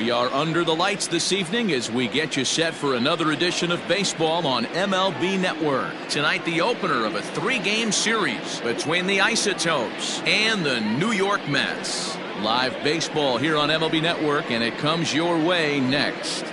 We are under the lights this evening as we get you set for another edition of baseball on MLB Network. Tonight, the opener of a 3-game series between the Isotopes and the New York Mets. Live baseball here on MLB Network, and it comes your way next.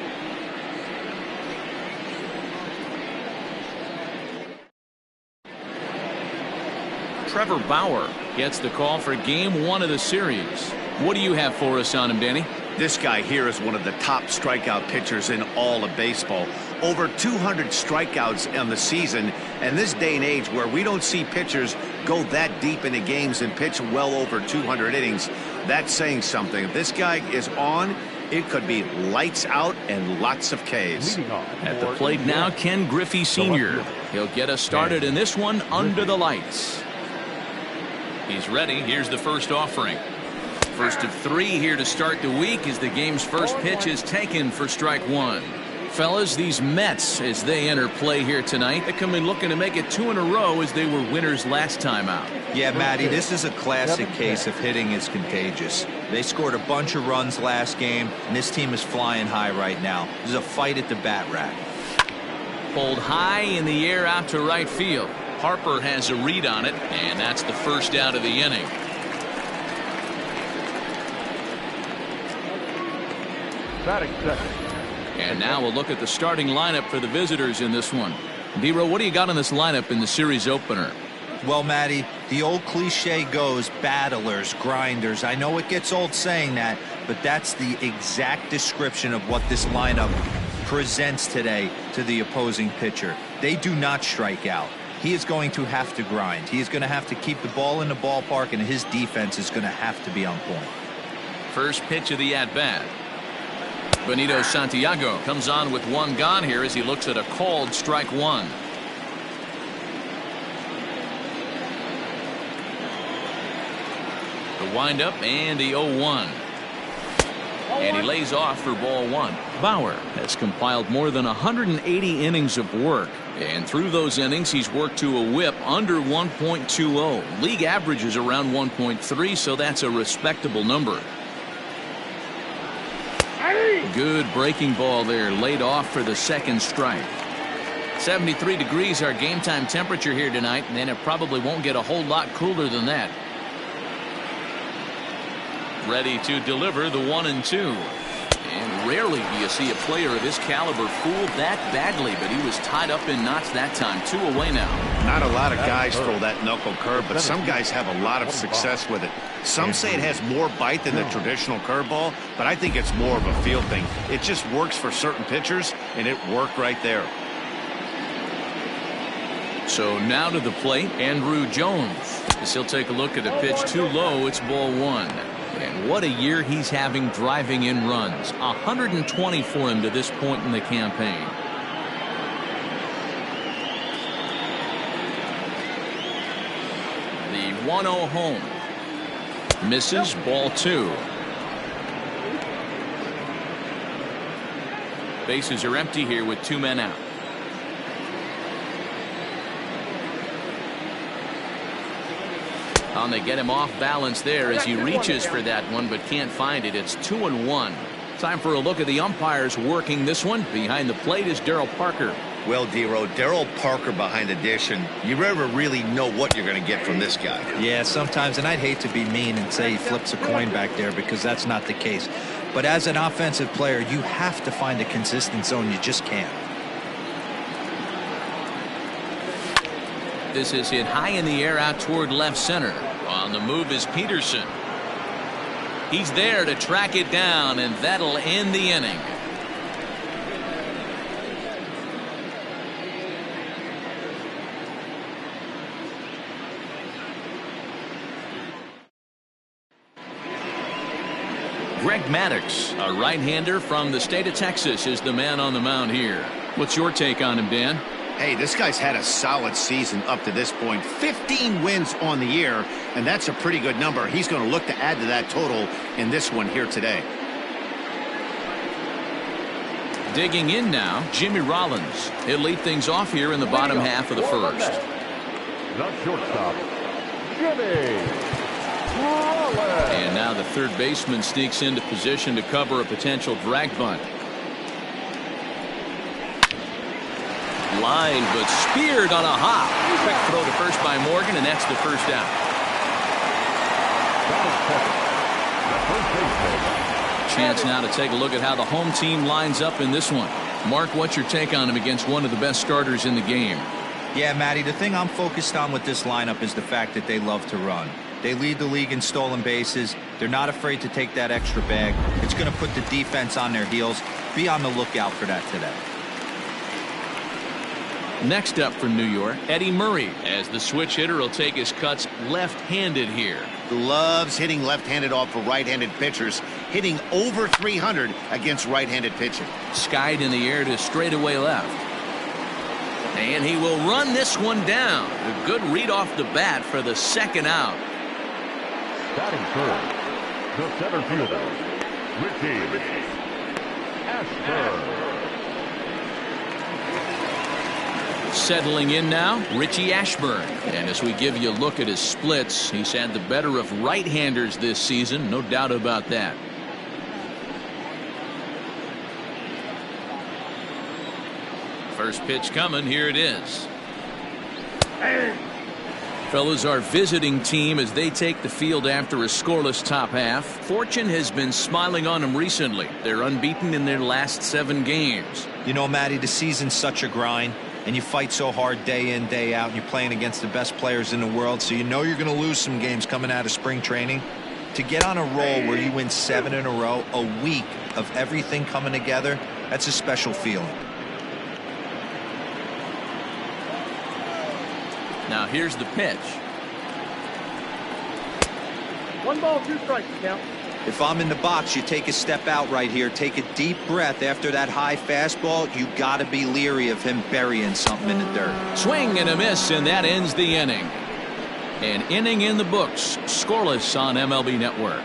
Trevor Bauer gets the call for game 1 of the series. What do you have for us on him, Danny? This guy here is one of the top strikeout pitchers in all of baseball. Over 200 strikeouts on the season, and this day and age where we don't see pitchers go that deep into games and pitch well over 200 innings, that's saying something. If this guy is on, it could be lights out and lots of Ks. At the plate now, Ken Griffey Sr. He'll get us started in this one under the lights. He's ready. Here's the first offering. First of 3 here to start the week as the game's first pitch is taken for strike 1. Fellas, these Mets, as they enter play here tonight, they come in looking to make it 2 in a row as they were winners last time out. Yeah, Matty, this is a classic case of hitting is contagious. They scored a bunch of runs last game, and this team is flying high right now. There's a fight at the bat rack. Pulled high in the air out to right field. Harper has a read on it, and that's the first out of the inning. And now we'll look at the starting lineup for the visitors in this one. D-Row, what do you got on this lineup in the series opener? Well, Matty, the old cliche goes battlers, grinders. I know it gets old saying that, but that's the exact description of what this lineup presents today to the opposing pitcher. They do not strike out. He is going to have to grind. He is going to have to keep the ball in the ballpark, and his defense is going to have to be on point. First pitch of the at-bat. Benito Santiago comes on with 1 gone here as he looks at a called strike 1. The windup and the 0-1. And he lays off for ball 1. Bauer has compiled more than 180 innings of work, and through those innings he's worked to a whip under 1.20. League average is around 1.3, so that's a respectable number. Good breaking ball there, laid off for the second strike. 73 degrees our game time temperature here tonight, and then it probably won't get a whole lot cooler than that. Ready to deliver the 1-2. And rarely do you see a player of his caliber fooled that badly, but he was tied up in knots that time. 2 away now. Not a lot of guys throw that knuckle curve, but some guys have a lot of success with it. Some say it has more bite than the traditional curveball, but I think it's more of a feel thing. It just works for certain pitchers, and it worked right there. So now to the plate, Andrew Jones. As he'll take a look at a pitch too low, it's ball 1. And what a year he's having driving in runs. 120 for him to this point in the campaign. The 1-0 home. Misses, ball 2. Bases are empty here with 2 men out. And they get him off balance there as he reaches for that one but can't find it. It's 2-1. Time for a look at the umpires working this one. Behind the plate is Darryl Parker. Well, D-Row, Darryl Parker behind the dish, and you never really know what you're going to get from this guy. Yeah, sometimes, and I'd hate to be mean and say he flips a coin back there because that's not the case. But as an offensive player, you have to find a consistent zone. You just can't. This is hit high in the air out toward left center. On the move is Peterson. He's there to track it down, and that'll end the inning. Greg Maddux, a right-hander from the state of Texas, is the man on the mound here. What's your take on him, Dan? Hey, this guy's had a solid season up to this point. 15 wins on the year, and that's a pretty good number. He's going to look to add to that total in this one here today. Digging in now, Jimmy Rollins. He'll lead things off here in the bottom half of the first. The shortstop, Jimmy And now the third baseman sneaks into position to cover a potential drag bunt. Line, but speared on a hop. Quick throw to first by Morgan, and that's the first out. Chance now to take a look at how the home team lines up in this one. Mark, what's your take on him against one of the best starters in the game? Yeah, Matty, the thing I'm focused on with this lineup is the fact that they love to run. They lead the league in stolen bases. They're not afraid to take that extra bag. It's going to put the defense on their heels. Be on the lookout for that today. Next up for New York, Eddie Murray, as the switch hitter will take his cuts left-handed here. Loves hitting left-handed off for right-handed pitchers, hitting over 300 against right-handed pitching. Skied in the air to straightaway left. And he will run this one down. A good read off the bat for the second out. Batting third, the center fielder, Richie Ashburn. Settling in now, Richie Ashburn. And as we give you a look at his splits, he's had the better of right-handers this season, no doubt about that. First pitch coming, here it is. Fellas, our visiting team as they take the field after a scoreless top half. Fortune has been smiling on them recently. They're unbeaten in their last 7 games. You know, Matty, the season's such a grind, and you fight so hard day in, day out, and you're playing against the best players in the world, so you know you're going to lose some games coming out of spring training. To get on a roll where you win 7 in a row, a week of everything coming together, that's a special feeling. Now here's the pitch. 1 ball, 2 strikes, count. If I'm in the box, you take a step out right here, take a deep breath after that high fastball. You got to be leery of him burying something in the dirt. Swing and a miss, and that ends the inning. An inning in the books, scoreless on MLB Network.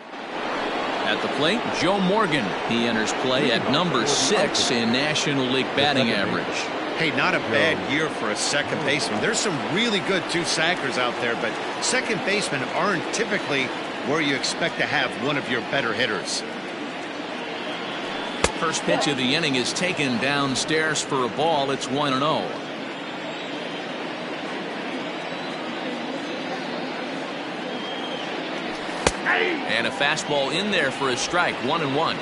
At the plate, Joe Morgan. He enters play at number 6 in National League batting average. Hey, not a bad year for a second baseman. There's some really good two-sackers out there, but second basemen aren't typically where you expect to have one of your better hitters. First pitch of the inning is taken downstairs for a ball. It's 1-0. And a fastball in there for a strike. 1-1.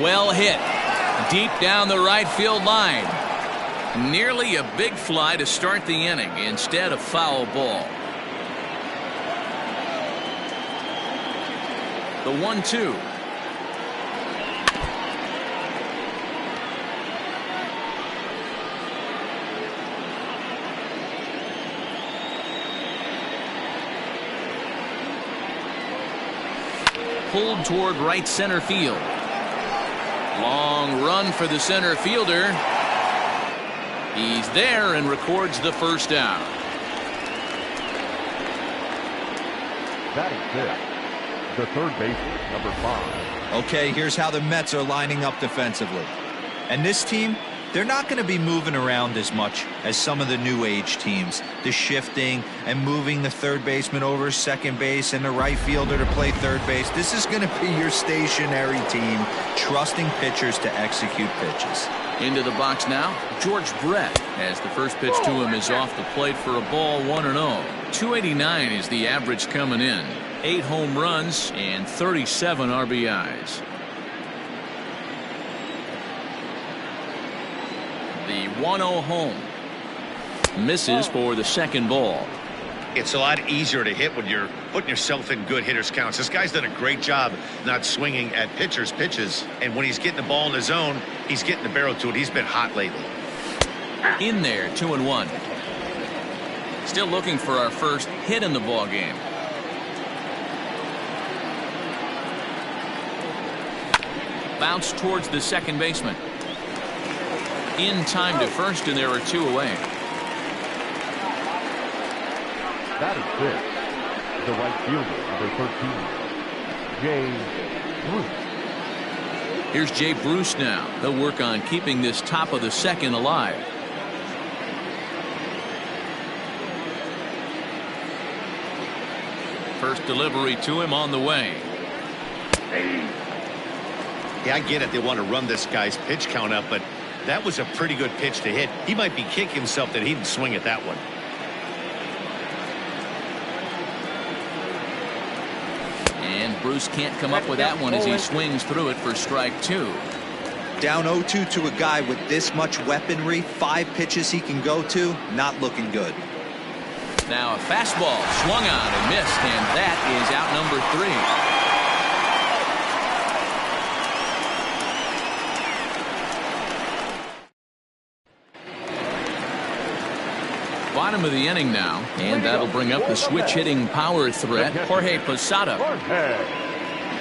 Well hit. Deep down the right field line. Nearly a big fly to start the inning. Instead, a foul ball. The 1-2. Pulled toward right center field. Long run for the center fielder. He's there and records the first down. Batting fifth, the third baseman, number 5. Okay, here's how the Mets are lining up defensively. And this team, they're not going to be moving around as much as some of the new age teams. The shifting and moving the third baseman over second base and the right fielder to play third base. This is going to be your stationary team, trusting pitchers to execute pitches. Into the box now, George Brett, as the first pitch to him is off the plate for a ball. 1-0. 289 is the average coming in. 8 home runs and 37 RBIs. The 1-0 home. Misses for the second ball. It's a lot easier to hit when you're putting yourself in good hitters counts. This guy's done a great job not swinging at pitchers' pitches. And when he's getting the ball in the zone, he's getting the barrel to it. He's been hot lately. In there, 2-1. Still looking for our first hit in the ball game. Bounce towards the second baseman. In time to first, and there are 2 away. Batting fifth, the right fielder, number 13, Shea. Here's Jay Bruce now. He'll work on keeping this top of the second alive. First delivery to him on the way. Yeah, I get it. They want to run this guy's pitch count up, but that was a pretty good pitch to hit. He might be kicking himself that he didn't swing at that one. And Bruce can't come up with that one as he swings through it for strike 2. Down 0-2 to a guy with this much weaponry, 5 pitches he can go to, not looking good. Now a fastball swung on and missed, and that is out number 3. Bottom of the inning now, and that'll bring up the switch-hitting power threat, Jorge Posada.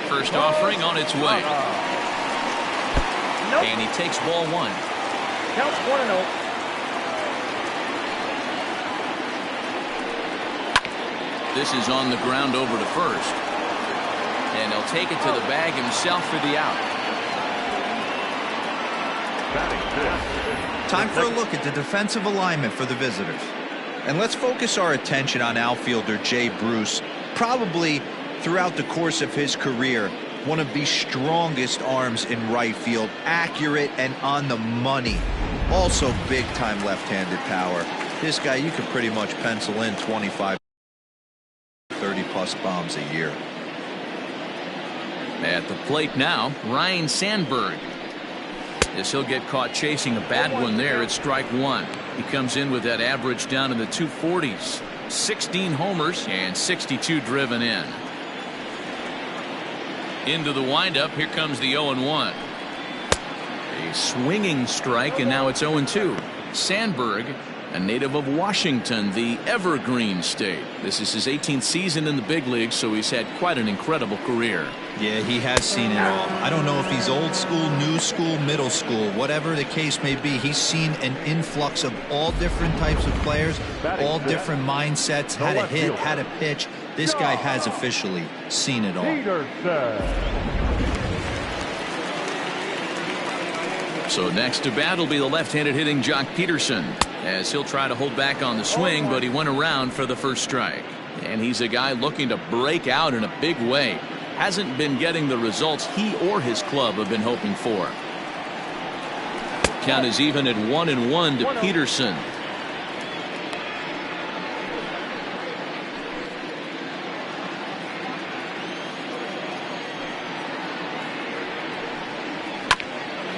First offering on its way. And he takes ball 1. Counts 1-0. This is on the ground over to first. And he'll take it to the bag himself for the out. Time for a look at the defensive alignment for the visitors. And let's focus our attention on outfielder Jay Bruce. Probably throughout the course of his career, one of the strongest arms in right field, accurate and on the money. Also big-time left-handed power. This guy, you could pretty much pencil in 25, 30-plus bombs a year. At the plate now, Ryne Sandberg. As he'll get caught chasing a bad one there at strike 1. He comes in with that average down in the 240s. 16 homers and 62 driven in. Into the windup, here comes the 0-1. A swinging strike, and now it's 0-2. Sandberg, a native of Washington, the Evergreen State. This is his 18th season in the big leagues, so he's had quite an incredible career. Yeah, he has seen it all. I don't know if he's old school, new school, middle school, whatever the case may be. He's seen an influx of all different types of players, all different mindsets, how to hit, how to pitch. This guy has officially seen it all. So next to bat will be the left-handed hitting Jock Peterson, as he'll try to hold back on the swing, but he went around for the first strike. And he's a guy looking to break out in a big way. Hasn't been getting the results he or his club have been hoping for. Count is even at 1-1 to Peterson.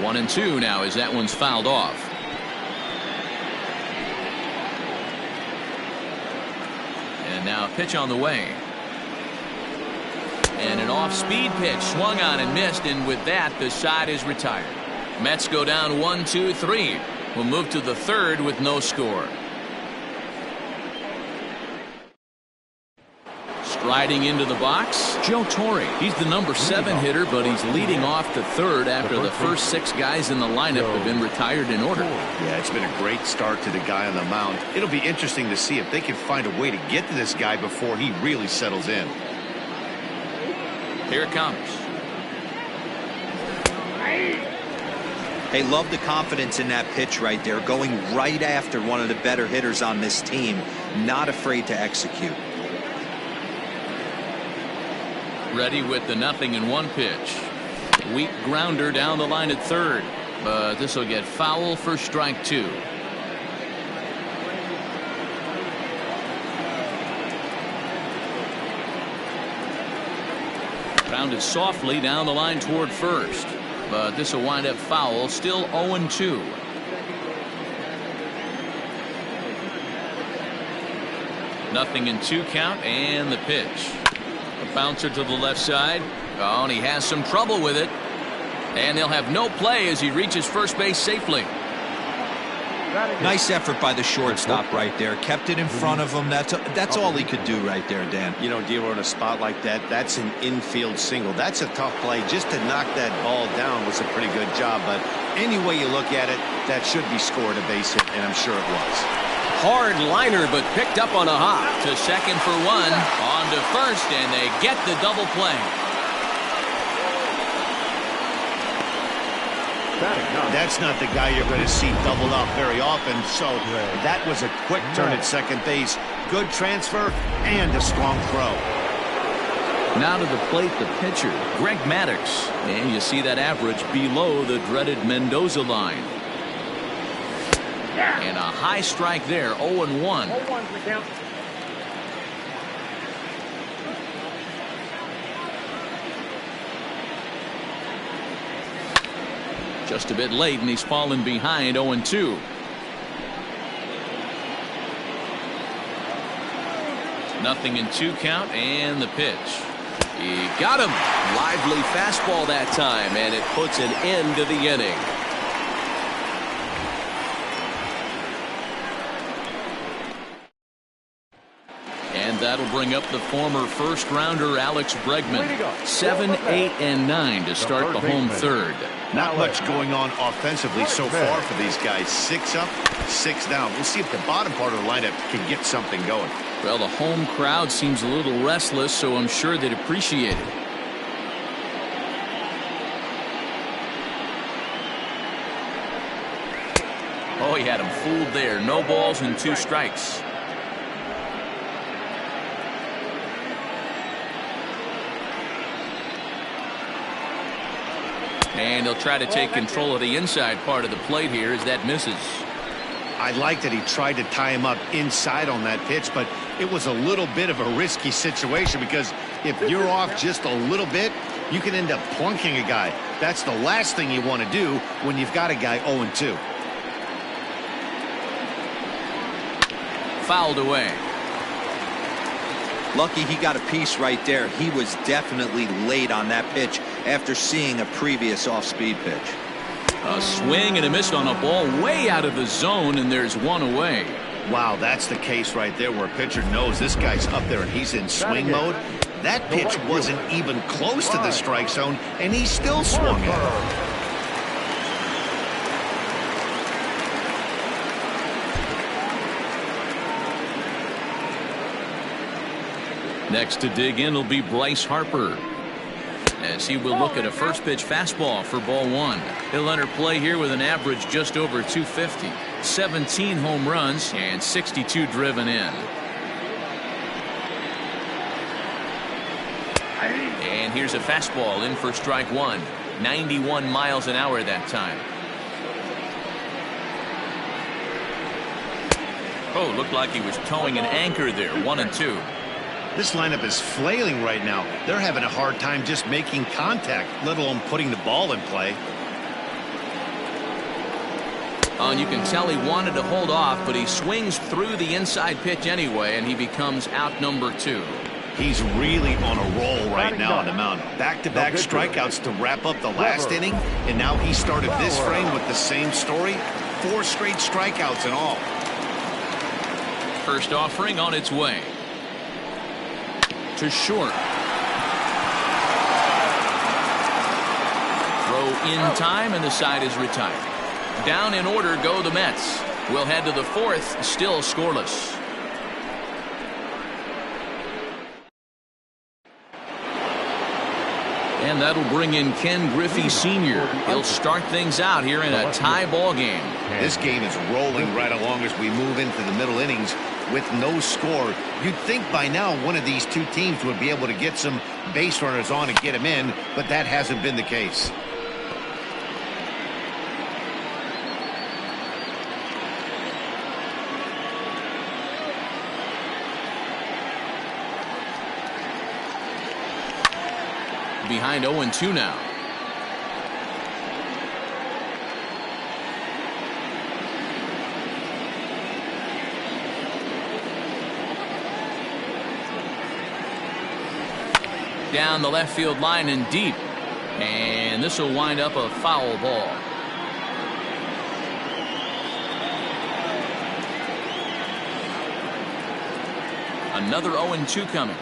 One and 2 now as that one's fouled off. And now a pitch on the way. And an off-speed pitch swung on and missed, and with that the side is retired. Mets go down 1-2-3. We'll move to the third with no score. Striding into the box, Joe Torre. He's the number 7 hitter, but he's leading off the third after the first 6 guys in the lineup have been retired in order. Yeah, it's been a great start to the guy on the mound. It'll be interesting to see if they can find a way to get to this guy before he really settles in. Here it comes. Hey, love the confidence in that pitch right there. Going right after one of the better hitters on this team. Not afraid to execute. Ready with the 0-1 pitch. Weak grounder down the line at third. But this will get foul for strike 2. Pounded softly down the line toward first. But this will wind up foul. Still 0-2. Nothing in 2 count, and the pitch. A bouncer to the left side. Oh, and he has some trouble with it. And they'll have no play as he reaches first base safely. Nice effort by the shortstop right there. Kept it in front of him. That's all he could do right there, Dan. You know, Dealer, in a spot like that, that's an infield single. That's a tough play. Just to knock that ball down was a pretty good job. But any way you look at it, that should be scored a base hit, and I'm sure it was. Hard liner, but picked up on a hop. To second for 1. On to first, and they get the double play. That's not the guy you're going to see doubled up very often, so that was a quick turn at second base. Good transfer and a strong throw. Now to the plate, the pitcher, Greg Maddux. And you see that average below the dreaded Mendoza line. And a high strike there, 0-1. 0-1's the count. Just a bit late, and he's fallen behind 0-2. Nothing in 2 count, and the pitch. He got him. Lively fastball that time, and it puts an end to the inning. And that'll bring up the former first-rounder Alex Bregman. 7, 8, and 9 to start the home third. Not much going on offensively so far for these guys. 6 up, 6 down. We'll see if the bottom part of the lineup can get something going. Well, the home crowd seems a little restless, so I'm sure they'd appreciate it. Oh, he had him fooled there. No balls and 2 strikes. And he'll try to take control of the inside part of the plate here as that misses. I like that he tried to tie him up inside on that pitch, but it was a little bit of a risky situation because if you're off just a little bit, you can end up plunking a guy. That's the last thing you want to do when you've got a guy 0-2. Fouled away. Lucky he got a piece right there. He was definitely late on that pitch after seeing a previous off-speed pitch. A swing and a miss on a ball way out of the zone, and there's 1 away. Wow, that's the case right there where a pitcher knows this guy's up there and he's in swing mode. That pitch wasn't even close to the strike zone, and he still swung at it. Next to dig in will be Bryce Harper, as he will look at a first pitch fastball for ball 1. He'll enter play here with an average just over 250, 17 home runs, and 62 driven in. And here's a fastball in for strike 1. 91 miles an hour that time. Oh, looked like he was towing an anchor there. 1-2. This lineup is flailing right now. They're having a hard time just making contact, let alone putting the ball in play. And you can tell he wanted to hold off, but he swings through the inside pitch anyway, and he becomes out number 2. He's really on a roll right now on the mound. Back-to-back strikeouts to wrap up the last inning, and now he started this frame with the same story. 4 straight strikeouts in all. First offering on its way. To short. Throw in time, and the side is retired. Down in order go the Mets. We'll head to the 4th, still scoreless. And that'll bring in Ken Griffey Sr. He'll start things out here in a tie ball game. This game is rolling right along as we move into the middle innings with no score. You'd think by now one of these 2 teams would be able to get some base runners on and get them in, but that hasn't been the case. Behind 0-2 now. Down the left field line and deep. And this will wind up a foul ball. Another 0-2 coming.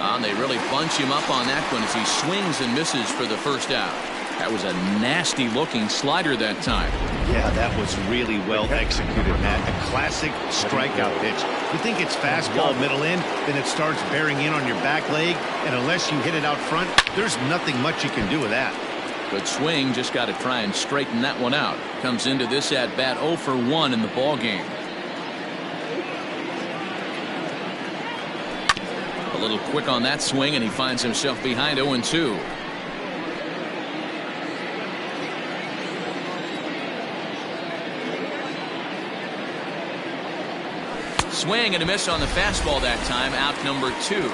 And they really bunch him up on that one as he swings and misses for the first out. That was a nasty looking slider that time. Yeah, that was really well executed, Matt. A classic strikeout pitch. You think it's fastball middle in, then it starts bearing in on your back leg, and unless you hit it out front, there's nothing much you can do with that. Good swing, just got to try and straighten that one out. Comes into this at bat 0 for 1 in the ball game. A little quick on that swing, and he finds himself behind 0-2. Swing and a miss on the fastball that time. Out number 2.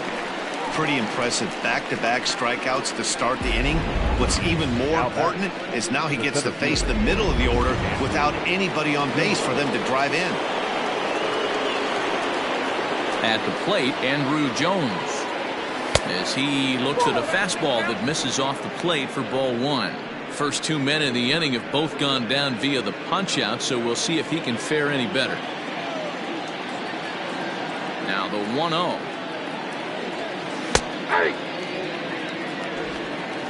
Pretty impressive back-to-back strikeouts to start the inning. What's even more important is now he gets to face the middle of the order without anybody on base for them to drive in. At the plate, Andrew Jones, as he looks at a fastball that misses off the plate for ball 1. First 2 men in the inning have both gone down via the punch-out, so we'll see if he can fare any better. Now the 1-0.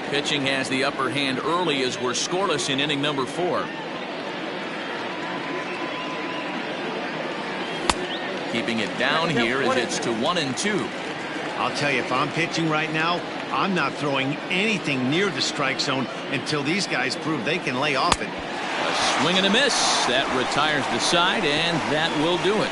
Pitching has the upper hand early as we're scoreless in inning number 4. Keeping it down here as it's to 1-2. I'll tell you, if I'm pitching right now, I'm not throwing anything near the strike zone until these guys prove they can lay off it. A swing and a miss. That retires the side, and that will do it.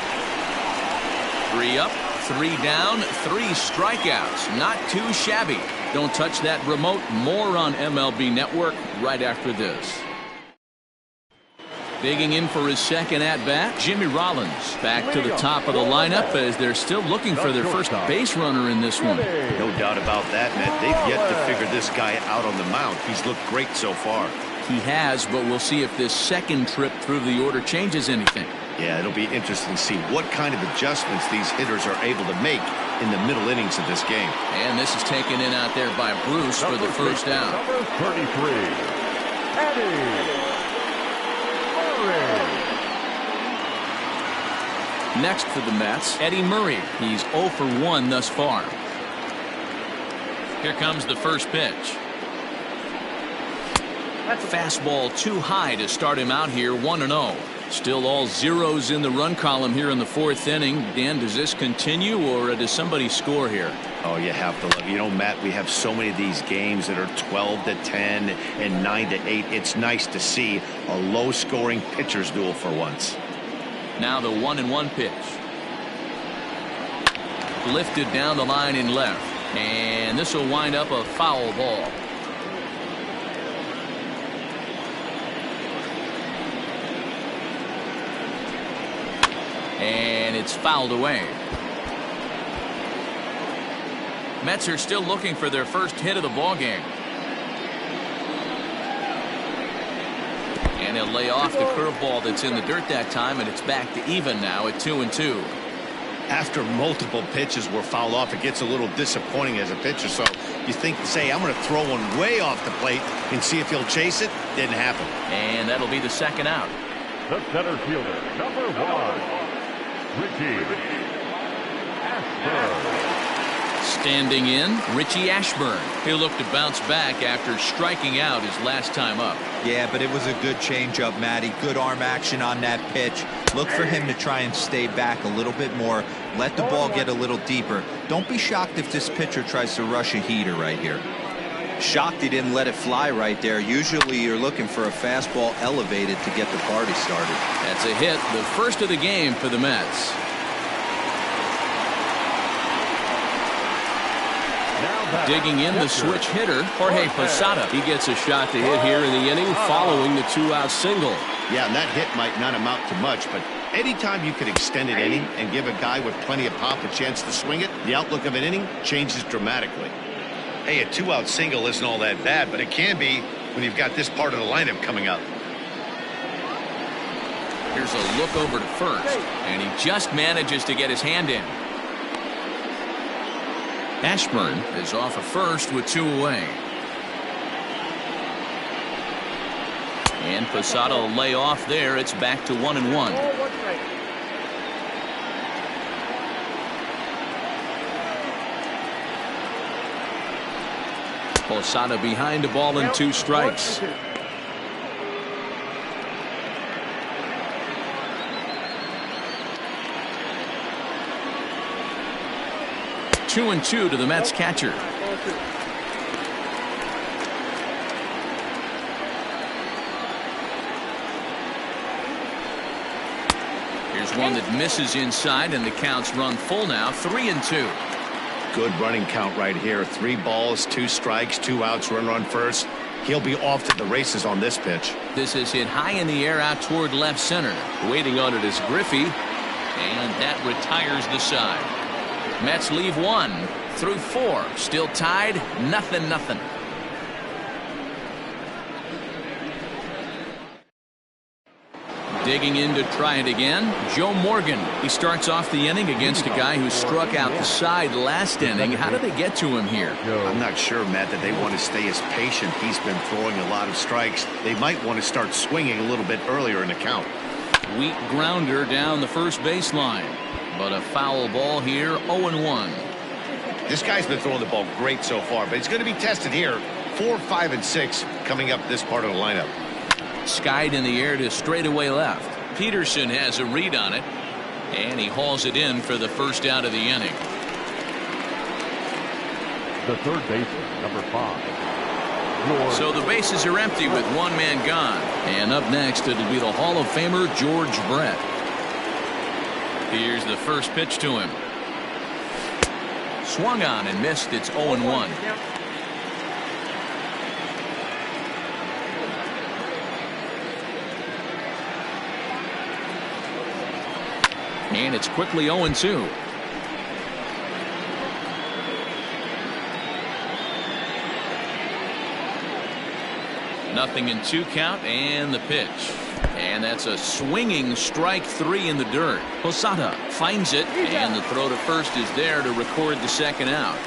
3 up, 3 down, 3 strikeouts. Not too shabby. Don't touch that remote. More on MLB Network right after this. Digging in for his second at-bat, Jimmy Rollins back to the top of the lineup as they're still looking for their first base runner in this one. No doubt about that, Matt. They've yet to figure this guy out on the mound. He's looked great so far. He has, but we'll see if this second trip through the order changes anything. Yeah, it'll be interesting to see what kind of adjustments these hitters are able to make in the middle innings of this game. And this is taken in out there by Bruce for the first down. Number 33, Eddie. Next for the Mets, Eddie Murray. He's 0 for 1 thus far. Here comes the first pitch. Fastball too high to start him out here, 1-0. Still all zeros in the run column here in the 4th inning. Dan, does this continue, or does somebody score here? Oh, you have to love. You know, Matt, we have so many of these games that are 12-10 and 9-8. It's nice to see a low-scoring pitcher's duel for once. Now the 1-1 pitch. Lifted down the line in left, and this will wind up a foul ball. And it's fouled away. Mets are still looking for their first hit of the ball game. And he'll lay off the curveball that's in the dirt that time, and it's back to even now at 2-2. After multiple pitches were fouled off, it gets a little disappointing as a pitcher. So you think, say, I'm going to throw one way off the plate and see if he'll chase it. Didn't happen. And that'll be the second out. The center fielder, number 1. Richie Ashburn. Standing in, Richie Ashburn. He'll look to bounce back after striking out his last time up. Yeah, but it was a good changeup, Matty. Good arm action on that pitch. Look for him to try and stay back a little bit more. Let the ball get a little deeper. Don't be shocked if this pitcher tries to rush a heater right here. Shocked he didn't let it fly right there. Usually you're looking for a fastball elevated to get the party started. That's a hit, the first of the game for the Mets. Digging in, the switch hitter, Jorge Posada. He gets a shot to hit here in the inning following the 2-out single. Yeah, and that hit might not amount to much, but anytime you can extend an inning and give a guy with plenty of pop a chance to swing it, the outlook of an inning changes dramatically. Hey, a 2-out single isn't all that bad, but it can be when you've got this part of the lineup coming up. Here's a look over to first, and he just manages to get his hand in. Ashburn is off of first with 2 away. And Posada will lay off there. It's back to 1-1. Posada behind a ball and 2 strikes. Two and 2 to the Mets catcher. one that misses inside, and the count's run full now, 3-2. Good running count right here. 3 balls, 2 strikes, 2 outs, runner on first. He'll be off to the races on this pitch. This is hit high in the air out toward left center. Waiting on it is Griffey, and that retires the side. Mets leave 1 through 4. Still tied, 0-0. Digging in to try it again, Joe Morgan. He starts off the inning against a guy who struck out the side last inning. How did they get to him here? I'm not sure, Matt, that they want to stay as patient. He's been throwing a lot of strikes. They might want to start swinging a little bit earlier in the count. Weak grounder down the first baseline, but a foul ball here, 0-1. This guy's been throwing the ball great so far, but he's going to be tested here. 4, 5, and 6 coming up this part of the lineup. Skied in the air to straightaway left. Peterson has a read on it, and he hauls it in for the first out of the inning. The third baseman, number 5. So the bases are empty with 1 man gone. And up next, it'll be the Hall of Famer George Brett. Here's the first pitch to him. Swung on and missed. It's 0-1. And it's quickly 0-2. Nothing in 2 count, and the pitch. And that's a swinging strike 3 in the dirt. Posada finds it, and the throw to first is there to record the second out.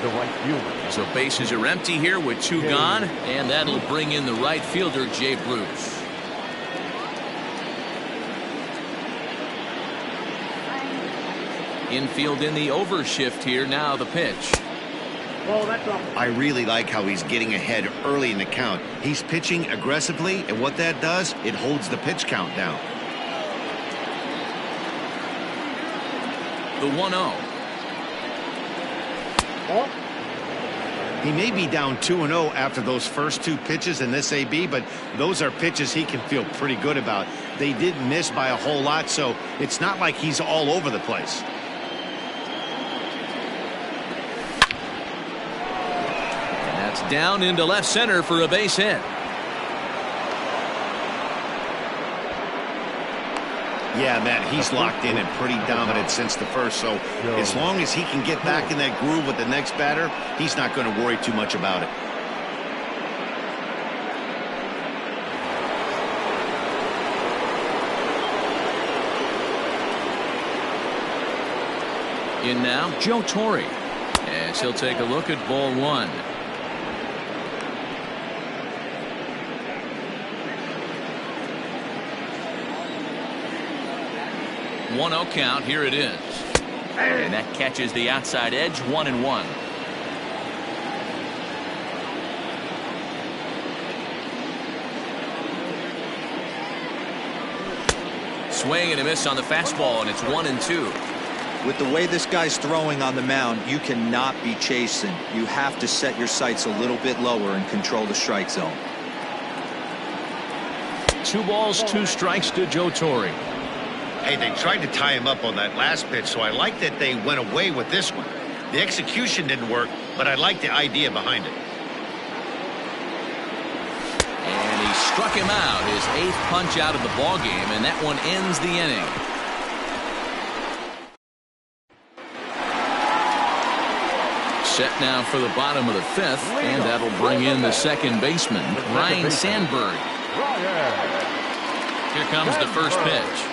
The right fielder. So bases are empty here with 2 gone, and that'll bring in the right fielder, Jay Bruce. Infield in the overshift here. Now the pitch. I really like how he's getting ahead early in the count. He's pitching aggressively, and what that does, it holds the pitch count down. The 1-0. He may be down 2-0 after those first 2 pitches in this AB, but those are pitches he can feel pretty good about. They didn't miss by a whole lot, so it's not like he's all over the place. Down into left center for a base hit. Yeah, Matt, he's locked in and pretty dominant since the first, so as long as he can get back in that groove with the next batter, he's not going to worry too much about it. In now, Joe Torre. As he'll take a look at ball 1. 1-0 count. Here it is. And that catches the outside edge. 1-1. Swing and a miss on the fastball, and it's 1-2. With the way this guy's throwing on the mound, you cannot be chasing. You have to set your sights a little bit lower and control the strike zone. 2 balls, 2 strikes to Joe Torre. Hey, they tried to tie him up on that last pitch, so I like that they went away with this one. The execution didn't work, but I like the idea behind it. And he struck him out, his 8th punch out of the ballgame, and that one ends the inning. Set now for the bottom of the 5th, and that'll bring in the second baseman, Ryan Sandberg. Here comes the first pitch.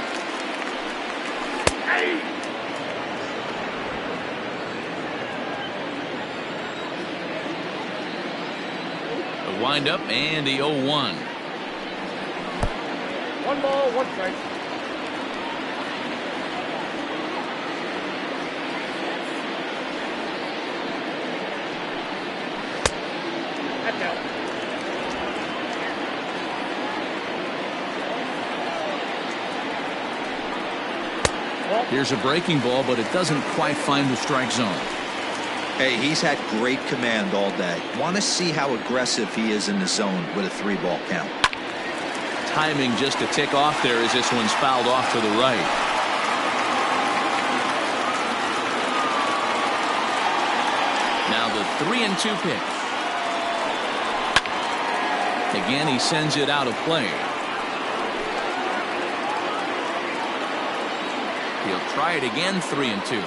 The windup and the 0-1. 1 ball, 1 strike. That's out. Here's a breaking ball, but it doesn't quite find the strike zone. Hey, he's had great command all day. Want to see how aggressive he is in the zone with a 3-ball count. timing just to tick off there as this one's fouled off to the right. Now the 3-2 pitch. Again, he sends it out of play. He'll try it again, 3-2.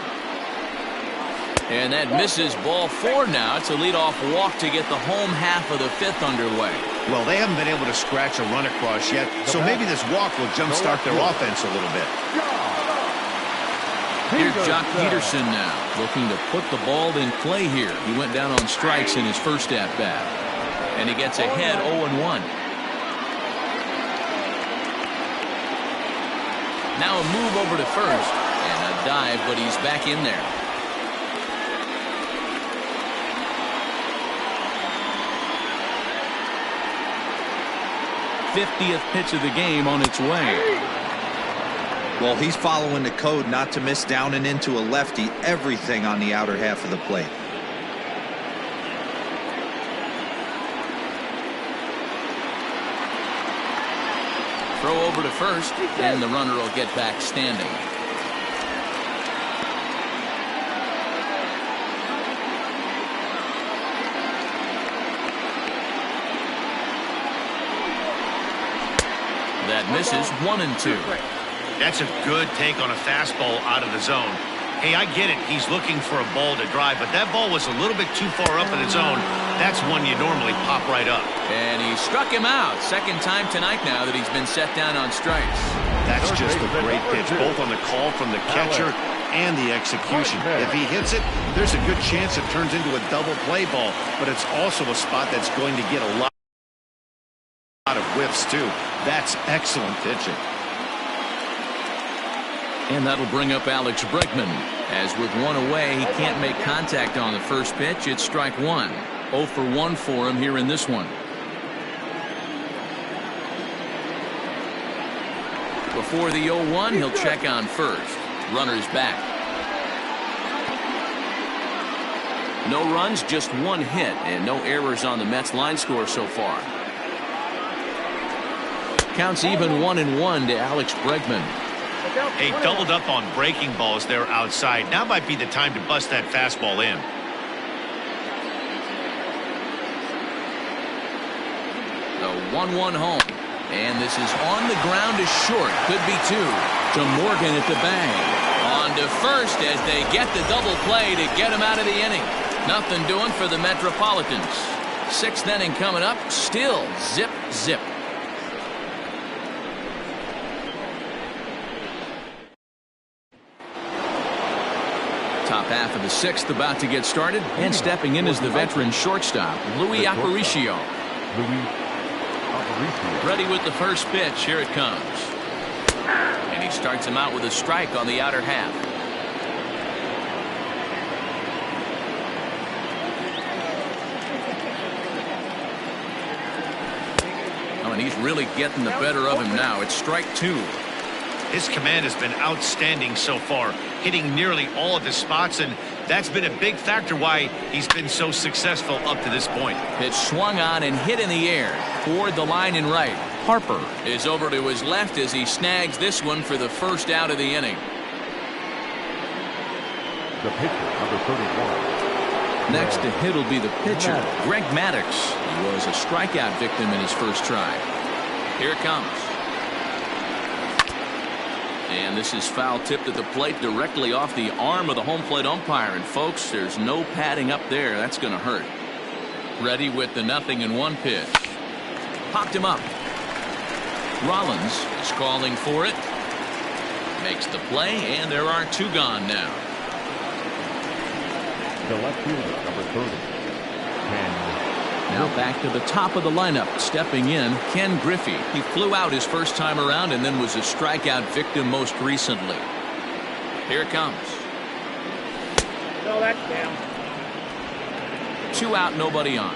And that misses. Ball 4 now. It's a leadoff walk to get the home half of the 5th underway. Well, they haven't been able to scratch a run across yet, so maybe this walk will jumpstart their offense a little bit. Here's Jock Peterson now, looking to put the ball in play here. He went down on strikes in his first at-bat. And he gets ahead 0-1. Now a move over to first. And a dive, but he's back in there. '50th pitch of the game on its way. Well, he's following the code not to miss down and into a lefty. Everything on the outer half of the plate. Throw over to first, and the runner will get back standing. That misses. 1-2. That's a good take on a fastball out of the zone. Hey, I get it. He's looking for a ball to drive, but that ball was a little bit too far up in the zone. That's one you normally pop right up. And he struck him out. Second time tonight now that he's been set down on strikes. That's just a great pitch, both on the call from the catcher and the execution. If he hits it, there's a good chance it turns into a double play ball, but it's also a spot that's going to get a lot of whiffs, too. That's excellent pitching. And that'll bring up Alex Bregman. As with one away, he can't make contact on the first pitch. It's strike 1. 0 for 1 for him here in this one. Before the 0-1, he'll check on first. Runner's back. No runs, just 1 hit, and no errors on the Mets line score so far. Counts even 1-1 to Alex Bregman. Hey, doubled up on breaking balls there outside. Now might be the time to bust that fastball in. The 1-1 home. And this is on the ground to short. Could be 2. To Morgan at the bag. On to first as they get the double play to get him out of the inning. Nothing doing for the Metropolitans. 6th inning coming up. Still zip, zip. Top half of the 6th about to get started, and stepping in is the veteran shortstop, Luis Aparicio. Ready with the first pitch. Here it comes. And he starts him out with a strike on the outer half. Oh, and he's really getting the better of him now. It's strike 2. His command has been outstanding so far, hitting nearly all of his spots, and that's been a big factor why he's been so successful up to this point. Pitch swung on and hit in the air toward the line and right. Harper is over to his left as he snags this one for the first out of the inning. The pitcher, number 31. Next to hit will be the pitcher, Greg Maddux. He was a strikeout victim in his first try. Here it comes. And this is foul tipped at the plate directly off the arm of the home plate umpire. And folks, there's no padding up there. That's going to hurt. Ready with the 0-1 pitch. Popped him up. Rollins is calling for it. Makes the play, and there are 2 gone now. The left fielder, number 30. Now back to the top of the lineup. Stepping in, Ken Griffey. He flew out his first time around and then was a strikeout victim most recently. Here it comes. No, that's down. 2 out, nobody on.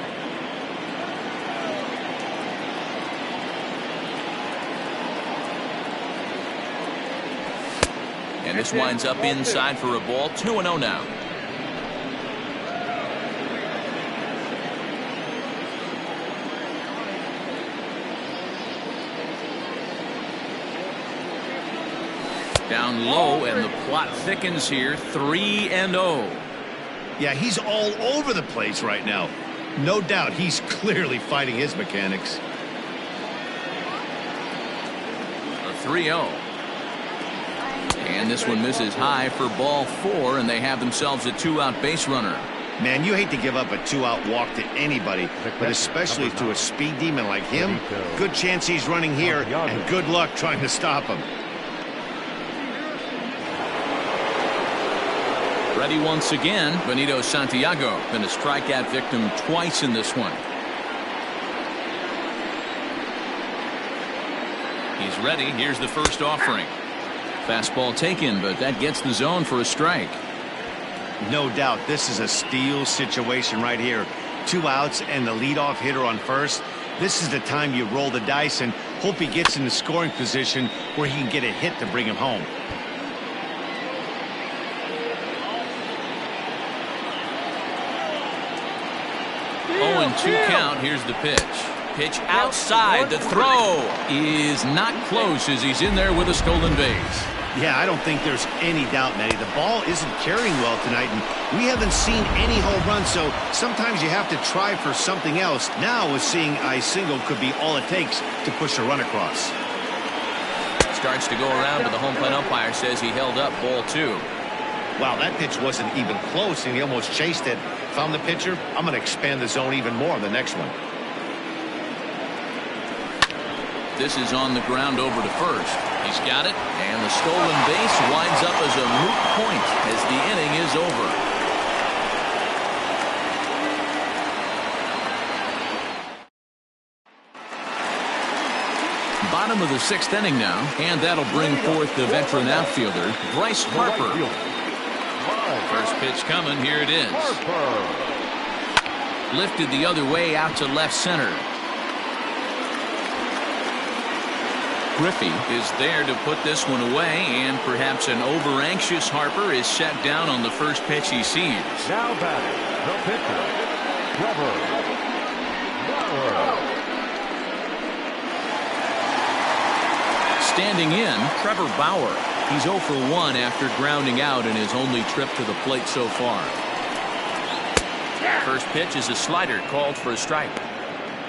And this winds up inside for a ball. 2-0 now. Down low, and the plot thickens here. 3-0. Yeah, he's all over the place right now. No doubt he's clearly fighting his mechanics. A 3-0. And this one misses high for ball 4, and they have themselves a 2-out base runner. Man, you hate to give up a 2-out walk to anybody, but especially to a speed demon like him. Good chance he's running here, and good luck trying to stop him. Ready once again, Benito Santiago. Been a strikeout victim twice in this one. He's ready. Here's the first offering. Fastball taken, but that gets the zone for a strike. No doubt this is a steal situation right here. 2 outs and the leadoff hitter on first. This is the time you roll the dice and hope he gets in the scoring position where he can get a hit to bring him home. 0-2 count. Here's the pitch. Pitch outside. The throw is not close as he's in there with a stolen base. Yeah, I don't think there's any doubt, Matty. The ball isn't carrying well tonight, and we haven't seen any home runs, so sometimes you have to try for something else. Now, with seeing a single could be all it takes to push a run across. Starts to go around, but the home plate umpire says he held up ball 2. Wow, that pitch wasn't even close, and he almost chased it. If I'm the pitcher, I'm going to expand the zone even more on the next one. This is on the ground over to first. He's got it, and the stolen base winds up as a moot point as the inning is over. Bottom of the 6th inning now, and that'll bring forth the veteran outfielder, Bryce Harper. First pitch coming, here it is. Lifted the other way out to left center. Griffey is there to put this one away, and perhaps an over-anxious Harper is set down on the first pitch he sees. Now batting, the pitcher, Trevor. Bauer. Standing in, Trevor Bauer. He's 0 for 1 after grounding out in his only trip to the plate so far. First pitch is a slider called for a strike.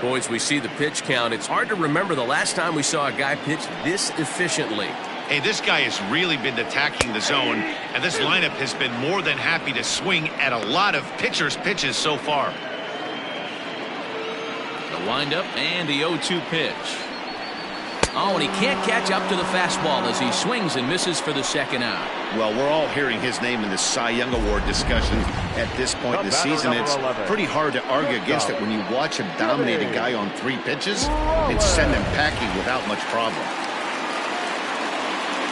Boys, we see the pitch count. It's hard to remember the last time we saw a guy pitch this efficiently. Hey, this guy has really been attacking the zone, and this lineup has been more than happy to swing at a lot of pitchers' pitches so far. The windup and the 0-2 pitch. Oh, and he can't catch up to the fastball as he swings and misses for the second out. Well, we're all hearing his name in the Cy Young Award discussion at this point in the season. It's pretty hard to argue against it when you watch him dominate a guy on 3 pitches and send him packing without much problem.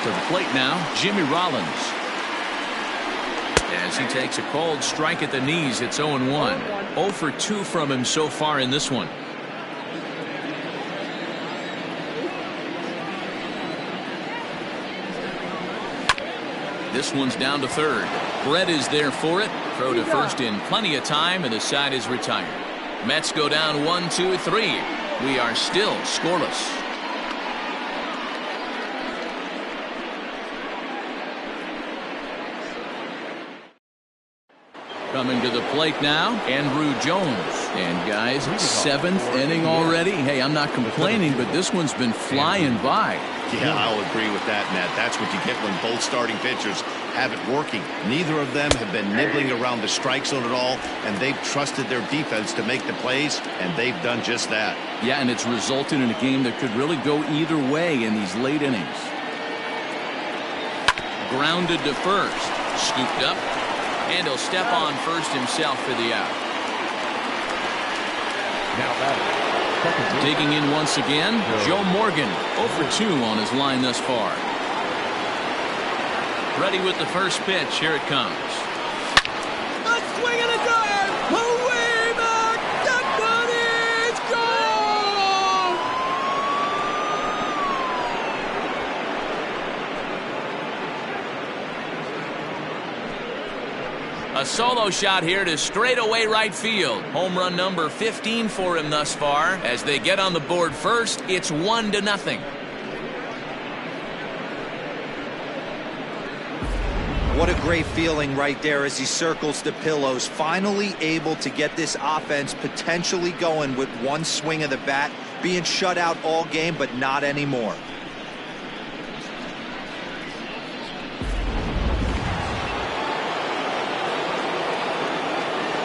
To the plate now, Jimmy Rollins. As he takes a cold strike at the knees, it's 0-1. 0 for 2 from him so far in this one. This one's down to third. Brett is there for it. Throw to first in plenty of time, and the side is retired. Mets go down 1-2-3. We are still scoreless. Coming to the plate now, Andrew Jones. And guys, 7th inning already. Hey, I'm not complaining, but this one's been flying by. Yeah, I'll agree with that, Matt. That's what you get when both starting pitchers have it working. Neither of them have been nibbling around the strike zone at all, and they've trusted their defense to make the plays, and they've done just that. Yeah, and it's resulted in a game that could really go either way in these late innings. Grounded to first. Scooped up. And he'll step on first himself for the out. Now batting. Digging in once again, Joe Morgan, 0 for 2 on his line thus far. Ready with the first pitch. Here it comes. A swing and a drive. Away back. That one is gone. A solo shot here to straightaway right field. Home run number 15 for him thus far. As they get on the board first, it's 1-0. What a great feeling right there as he circles the pillows. Finally able to get this offense potentially going with one swing of the bat. Being shut out all game, but not anymore.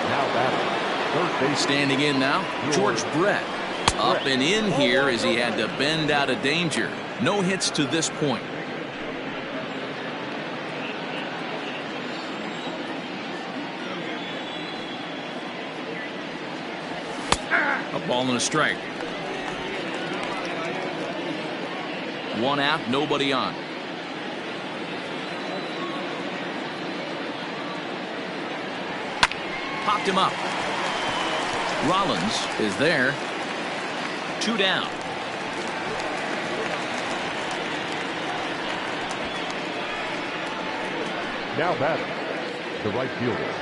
Now batting, third base. Standing in now, George Brett. Up and in here as he had to bend out of danger. No hits to this point. A ball and a strike. One out, nobody on. Popped him up. Rollins is there. 2 down. Now batting, the right fielder.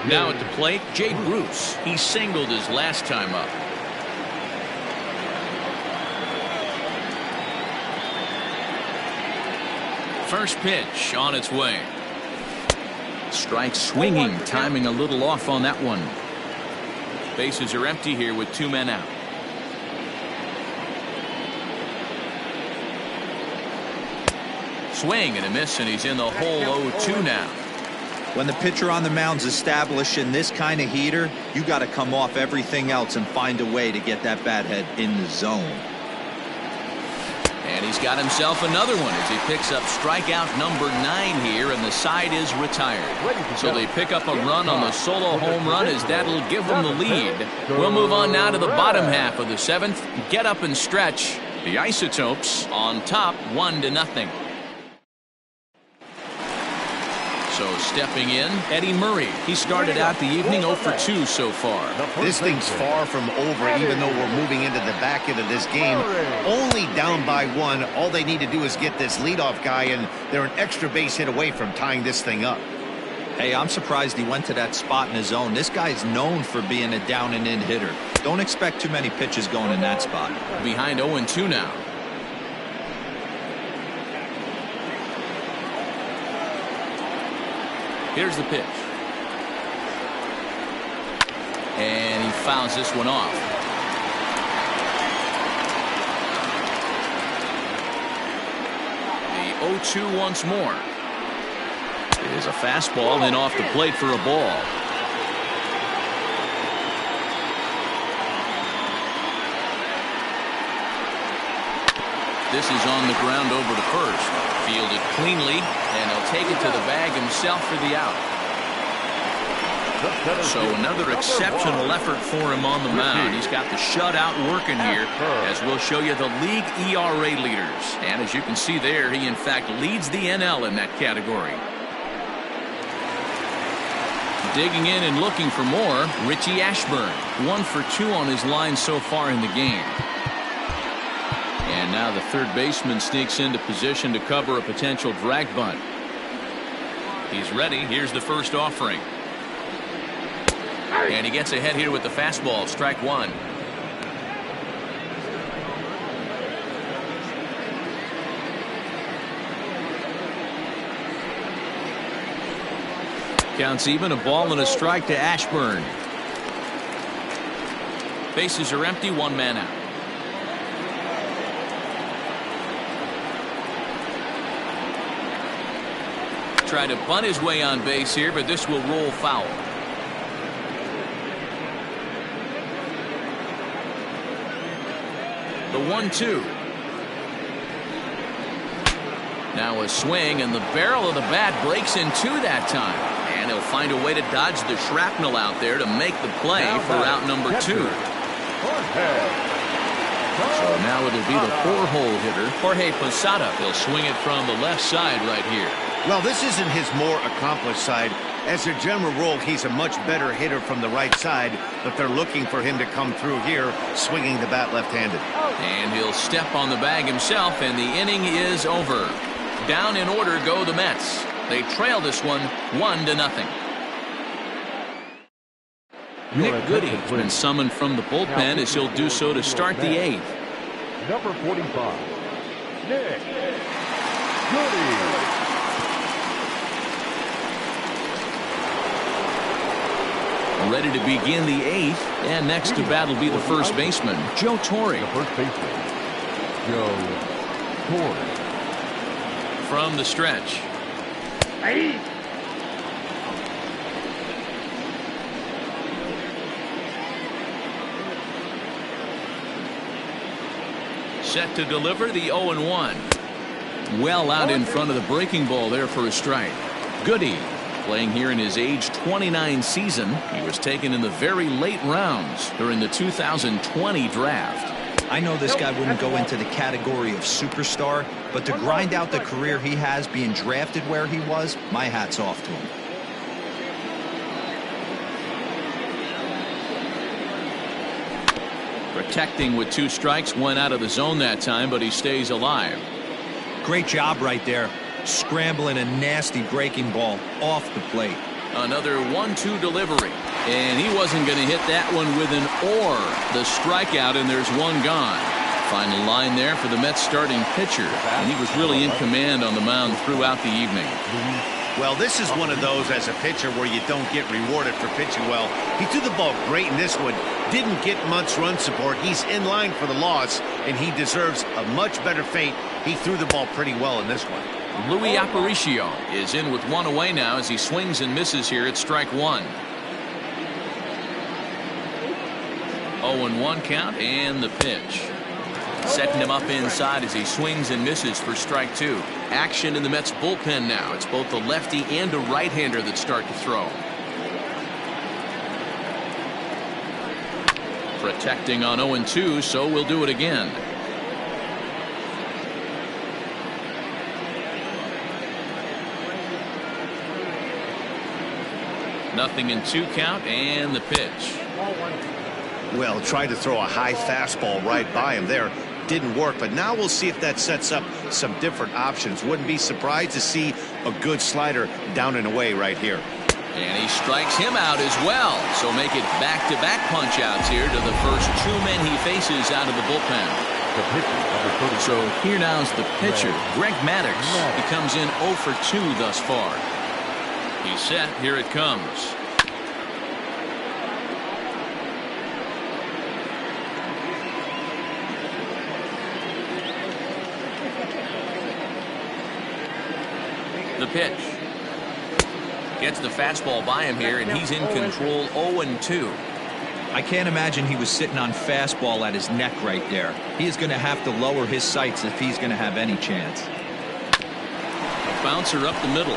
Now at the plate, Jay Bruce. He singled his last time up. First pitch on its way. Strike swinging, timing a little off on that one. Bases are empty here with 2 men out. Swing and a miss, and he's in the hole 0-2 now. When the pitcher on the mound's establishing this kind of heater, you got to come off everything else and find a way to get that bat head in the zone. And he's got himself another one as he picks up strikeout number 9 here, and the side is retired. So they pick up a run on the solo home run as that'll give them the lead. We'll move on now to the bottom half of the 7th. Get up and stretch. The Isotopes on top 1-0. So stepping in, Eddie Murray. He started out the evening 0 for 2 so far. This thing's far from over, even though we're moving into the back end of this game. Only down by 1. All they need to do is get this leadoff guy, and they're an extra base hit away from tying this thing up. Hey, I'm surprised he went to that spot in his zone. This guy's known for being a down and in hitter. Don't expect too many pitches going in that spot. Behind 0-2 now. Here's the pitch. And he fouls this one off. The 0-2 once more. It is a fastball, then off the plate for a ball. This is on the ground over to first. Fielded cleanly, and he'll take it to the bag himself for the out. So another exceptional effort for him on the mound. He's got the shutout working here, as we'll show you the league ERA leaders. And as you can see there, he in fact leads the NL in that category. Digging in and looking for more, Richie Ashburn. 1 for 2 on his line so far in the game. And now the third baseman sneaks into position to cover a potential drag bunt. He's ready. Here's the first offering. And he gets ahead here with the fastball. Strike 1. Counts even. A ball and a strike to Ashburn. Bases are empty. 1 man out. Try to bunt his way on base here, but this will roll foul. The 1-2. Now a swing, and the barrel of the bat breaks in 2 that time. And he'll find a way to dodge the shrapnel out there to make the play for out number 2. So now it'll be the 4-hole hitter, Jorge Posada. He'll swing it from the left side right here. Well, this isn't his more accomplished side. As a general rule, he's a much better hitter from the right side, but they're looking for him to come through here, swinging the bat left-handed. And he'll step on the bag himself, and the inning is over. Down in order go the Mets. They trail this one 1-0. Nick Goody has been summoned from the bullpen as he'll do so to start the 8th. Number 45, Nick Goody. Ready to begin the 8th. And next to bat will be the first baseman, Joe Torre. The first baseman, Joe Torre. From the stretch. Set to deliver the 0-1. Well out in front of the breaking ball there for a strike. Goody, playing here in his age 29 season. He was taken in the very late rounds during the 2020 draft. I know this guy wouldn't go into the category of superstar, but to grind out the career he has being drafted where he was, my hat's off to him. Protecting with 2 strikes, went out of the zone that time, but he stays alive. Great job right there, scrambling a nasty breaking ball off the plate. Another 1-2 delivery, and he wasn't going to hit that one with an or. The strikeout, and there's one gone. Final line there for the Mets starting pitcher, and he was really in command on the mound throughout the evening. Well, this is one of those as a pitcher where you don't get rewarded for pitching well. He threw the ball great in this one, didn't get much run support. He's in line for the loss, and he deserves a much better fate. He threw the ball pretty well in this one. Louis Aparicio is in with 1 away now as he swings and misses here at strike 1. 0-1 count, and the pitch. Setting him up inside as he swings and misses for strike 2. Action in the Mets bullpen now. It's both the lefty and a right-hander that start to throw. Protecting on 0-2, so we'll do it again. Nothing in 2 count, and the pitch. Well, tried to throw a high fastball right by him there. Didn't work, but now we'll see if that sets up some different options. Wouldn't be surprised to see a good slider down and away right here. And he strikes him out as well. So make it back-to-back punch-outs here to the first 2 men he faces out of the bullpen. The pitcher, number 30. So here now's the pitcher, Greg Maddux. He comes in 0 for 2 thus far. He's set. Here it comes. The pitch. Gets the fastball by him here, and he's in control. 0-2. I can't imagine he was sitting on fastball at his neck right there. He is going to have to lower his sights if he's going to have any chance. A bouncer up the middle.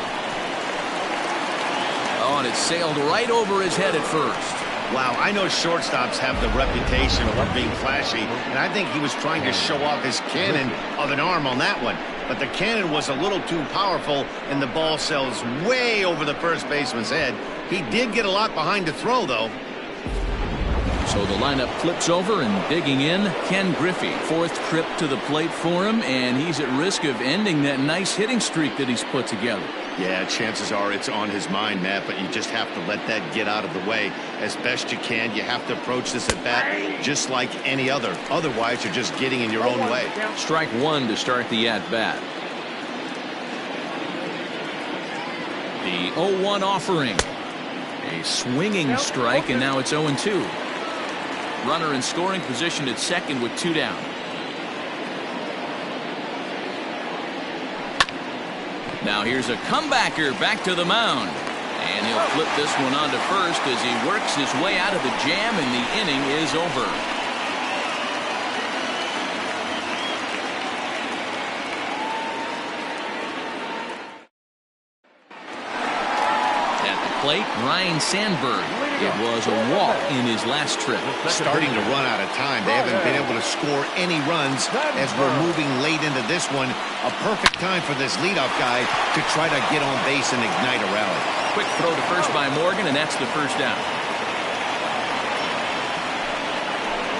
Oh, and it sailed right over his head at first. Wow, I know shortstops have the reputation for being flashy, and I think he was trying to show off his cannon of an arm on that one. But the cannon was a little too powerful, and the ball sails way over the first baseman's head. He did get a lot behind to throw, though. So the lineup flips over, and digging in, Ken Griffey. 4th trip to the plate for him, and he's at risk of ending that nice hitting streak that he's put together. Yeah, chances are it's on his mind, Matt, but you just have to let that get out of the way as best you can. You have to approach this at bat just like any other. Otherwise, you're just getting in your own way. Strike 1 to start the at-bat. The 0-1 offering. A swinging strike, and now it's 0-2. Runner in scoring position at second with 2 down. Now here's a comebacker back to the mound. And he'll flip this one onto first as he works his way out of the jam, and the inning is over. At the plate, Ryan Sandberg. It was a walk in his last trip. Starting to run out of time. They haven't been able to score any runs as we're moving late into this one. A perfect time for this leadoff guy to try to get on base and ignite a rally. Quick throw to first by Morgan, and that's the first down.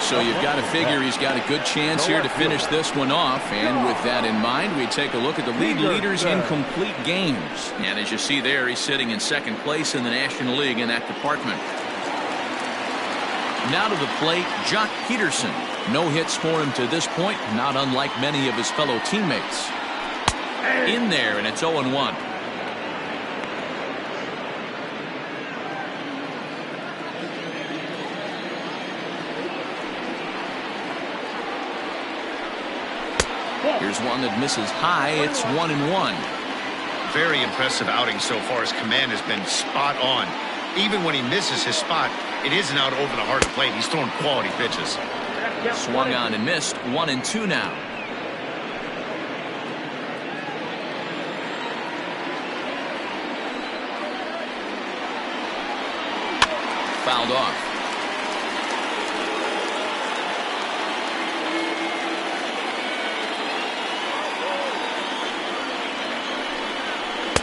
So you've got to figure he's got a good chance here to finish this one off. And with that in mind, we take a look at the league leaders in complete games. And as you see there, he's sitting in second place in the National League in that department. Now to the plate, Jock Peterson. No hits for him to this point, not unlike many of his fellow teammates. In there, and it's 0-1. Here's one that misses high. It's 1-1. Very impressive outing so far. His command has been spot on. Even when he misses his spot, it isn't out over the heart of the plate. He's throwing quality pitches. Swung on and missed. 1-2 now. Fouled off.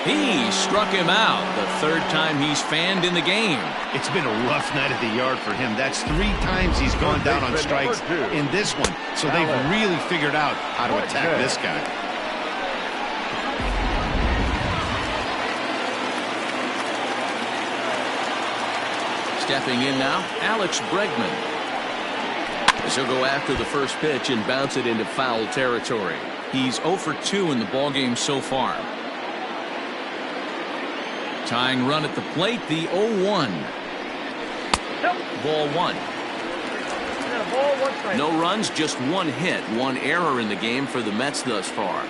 He struck him out. The third time he's fanned in the game. It's been a rough night at the yard for him. That's 3 times he's gone down on strikes in this one. So they've really figured out how to attack this guy. Stepping in now, Alex Bregman. As he'll go after the first pitch and bounce it into foul territory. He's 0 for 2 in the ballgame so far. Tying run at the plate, the 0-1. Ball 1. No runs, just 1 hit, 1 error in the game for the Mets thus far.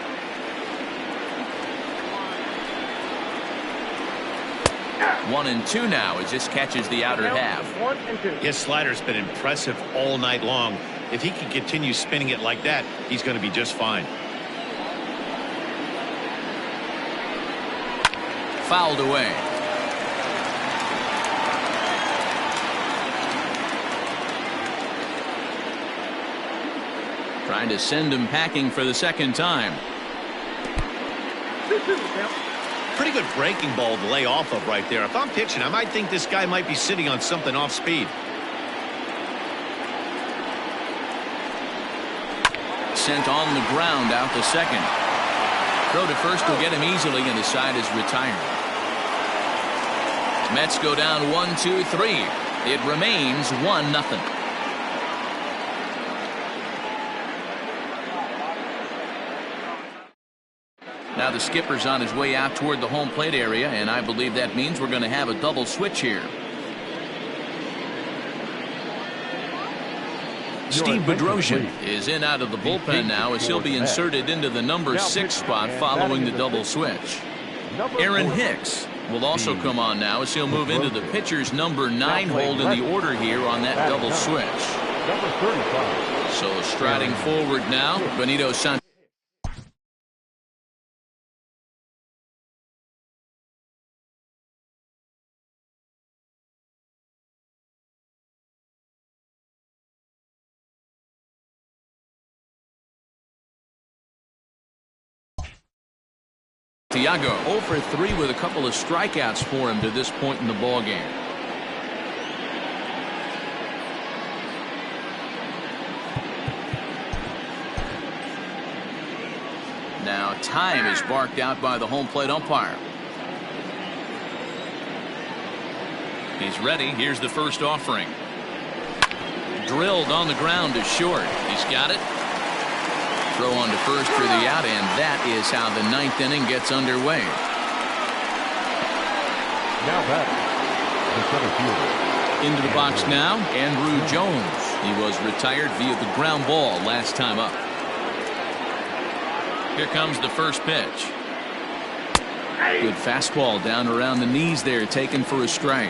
One and two now as this catches the outer half. 1 and 2. His slider's been impressive all night long. If he can continue spinning it like that, he's going to be just fine. Fouled away. Trying to send him packing for the second time. 2-2 count. Pretty good breaking ball to lay off of right there. If I'm pitching, I might think this guy might be sitting on something off speed. Sent on the ground out to second. Throw to first will get him easily, and the side is retired. Mets go down 1-2-3. It remains 1-0. Now the skipper's on his way out toward the home plate area, and I believe that means we're going to have a double switch here. Steve Bedrosian is in out of the bullpen now as he'll be inserted into the number 6 spot following the double switch. Aaron Hicks will also come on now as he'll move into the pitcher's number 9 hold in the order here on that double switch. So striding forward now, Benito Santos. Thiago 0 for 3 with a couple of strikeouts for him to this point in the ball game. Now time is barked out by the home plate umpire. He's ready. Here's the first offering. Drilled on the ground to short. He's got it. Throw on to first for the out, and that is how the 9th inning gets underway. Now batting, the center fielder. Into the box now, Andrew Jones. He was retired via the ground ball last time up. Here comes the first pitch. Good fastball down around the knees there, taken for a strike.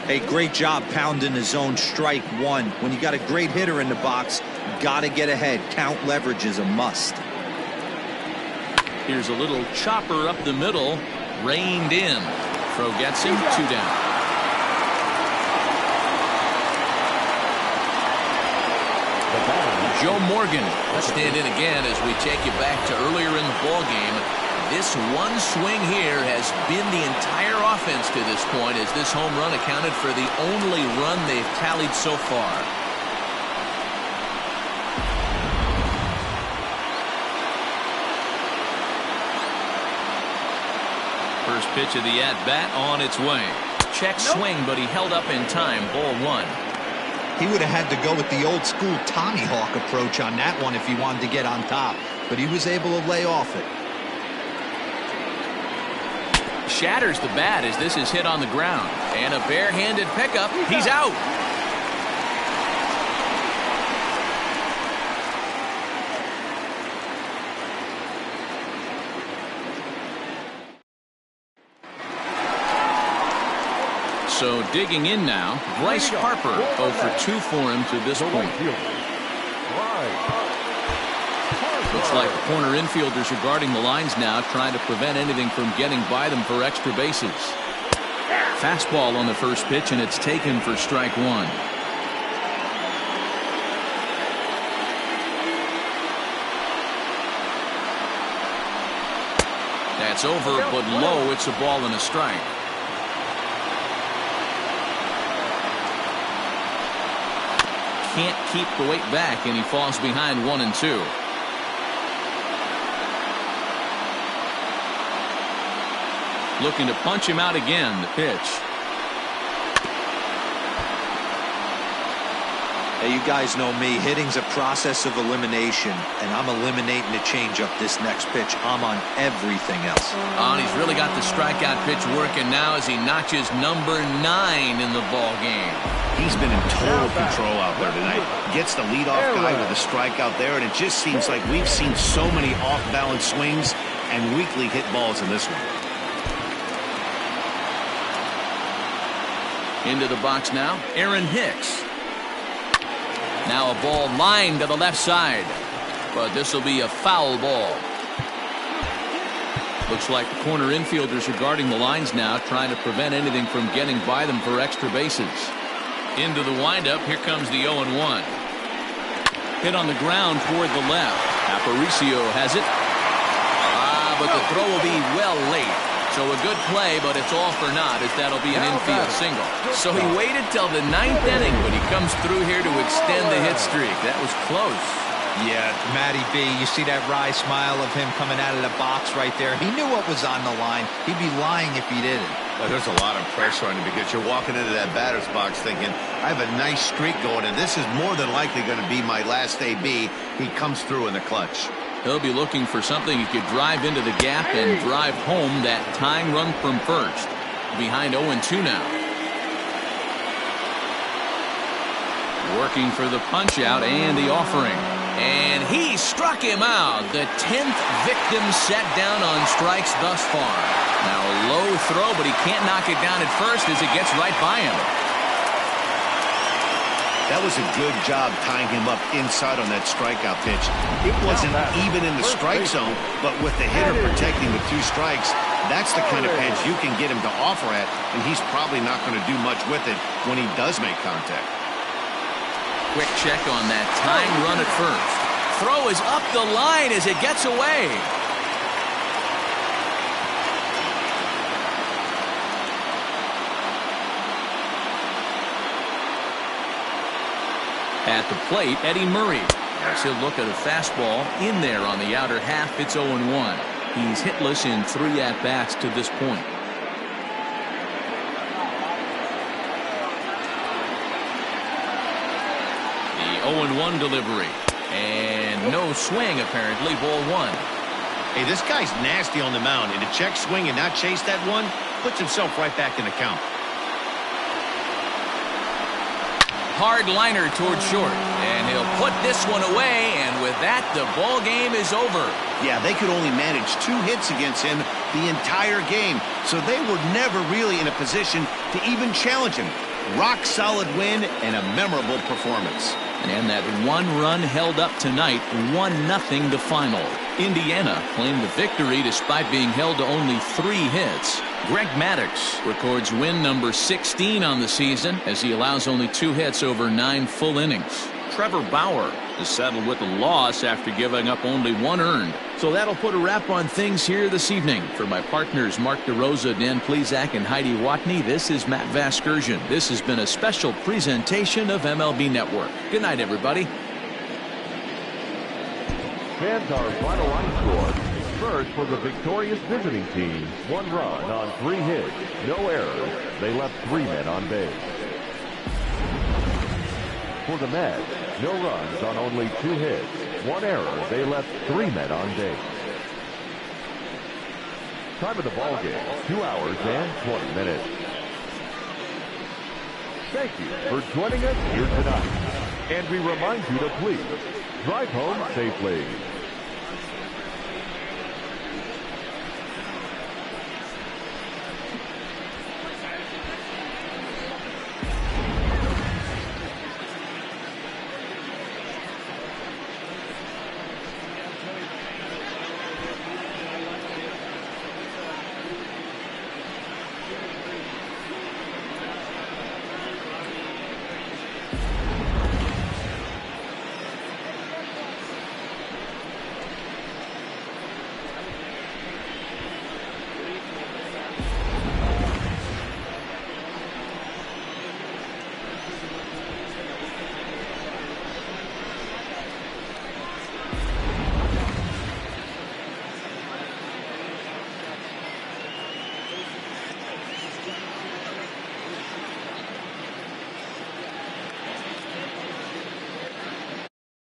Hey, great job pounding the zone. Strike 1. When you got a great hitter in the box, got to get ahead. Count leverage is a must. Here's a little chopper up the middle, reined in. Throw gets him, 2 down. Joe Morgan will stand in again as we take you back to earlier in the ball game. This one swing here has been the entire offense to this point, as this home run accounted for the only run they've tallied so far. First pitch of the at-bat on its way. Check swing, but he held up in time. Ball 1. He would have had to go with the old school Tommy Hawk approach on that one if he wanted to get on top, but he was able to lay off it. Shatters the bat as this is hit on the ground, and a barehanded pickup. He's out. So digging in now, Bryce Harper 0 for 2 for him to this point. Looks like the corner infielders are guarding the lines now, trying to prevent anything from getting by them for extra bases. Fastball on the first pitch, and it's taken for strike one. That's over, but low. It's a ball and a strike. Can't keep the weight back, and he falls behind 1-2. Looking to punch him out again. The pitch. Hey, you guys know me. Hitting's a process of elimination, and I'm eliminating the changeup this next pitch. I'm on everything else. Oh, and he's really got the strikeout pitch working now as he notches number 9 in the ball game. He's been in total control out there tonight. Gets the leadoff guy with a strikeout there, and it just seems like we've seen so many off-balance swings and weakly hit balls in this one. Into the box now, Aaron Hicks. Now a ball lined to the left side, but this will be a foul ball. Looks like the corner infielders are guarding the lines now, trying to prevent anything from getting by them for extra bases. Into the windup, here comes the 0-1. Hit on the ground toward the left. Aparicio has it. But the throw will be well late. So a good play, but it's all for naught, as that'll be an infield single. So he waited till the 9th inning, but he comes through here to extend the hit streak. That was close. Yeah, Matty B, you see that wry smile of him coming out of the box right there. He knew what was on the line. He'd be lying if he didn't. Well, there's a lot of pressure on him because you're walking into that batter's box thinking, I have a nice streak going, and this is more than likely going to be my last AB. He comes through in the clutch. He'll be looking for something he could drive into the gap and drive home that tying run from first. Behind 0-2 now. Working for the punch out and the offering. And he struck him out. The 10th victim set down on strikes thus far. Now a low throw, but he can't knock it down at first as it gets right by him. That was a good job tying him up inside on that strikeout pitch. It wasn't even in the strike zone, but with the hitter protecting the 2 strikes, that's the kind of pitch you can get him to offer at, and he's probably not going to do much with it when he does make contact. Quick check on that tying run at first. Throw is up the line as it gets away. At the plate, Eddie Murray. As he'll look at a fastball in there on the outer half, it's 0-1. He's hitless in 3 at-bats to this point. The 0-1 delivery. And no swing, apparently, ball 1. Hey, this guy's nasty on the mound, and to check swing and not chase that one puts himself right back in the count. Hard liner toward short, and he'll put this one away, and with that, the ball game is over. Yeah, they could only manage 2 hits against him the entire game, so they were never really in a position to even challenge him. Rock solid win and a memorable performance. And that 1 run held up tonight, 1-0 the final. Indiana claimed the victory despite being held to only 3 hits. Greg Maddux records win number 16 on the season as he allows only 2 hits over 9 full innings. Trevor Bauer is settled with a loss after giving up only 1 earned. So that'll put a wrap on things here this evening. For my partners Mark DeRosa, Dan Plezak, and Heidi Watney, this is Matt Vasgersian. This has been a special presentation of MLB Network. Good night, everybody. Fans, our final line score. First for the victorious visiting team, 1 run on 3 hits, no errors. They left 3 men on base. For the Mets, no runs on only 2 hits, 1 error. They left 3 men on base. Time of the ball game, 2 hours and 20 minutes. Thank you for joining us here tonight. And we remind you to please drive home safely.